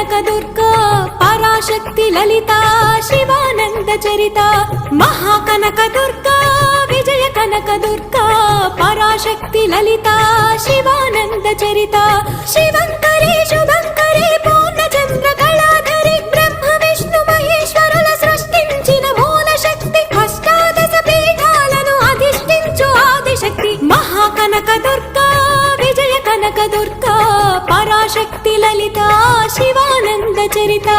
కనకదుర్గా పరాశక్తి లలితా శివానంద చరిత మహాకనకదుర్గా విజయ కనకదుర్గా పరాశక్తి లలితా శివానంద చరిత శివంకరి శుభంకరి పూర్ణచంద్ర కళాధరి బ్రహ్మ విష్ణు మహేశ్వరుల సృష్టించిన మూల శక్తి అష్టాదశ పీఠాలను అధిష్ఠించు ఆదిశక్తి మహాకనకదుర్గా విజయ కనకదుర్గా పరాశక్తి లలితా శివానంద చరిత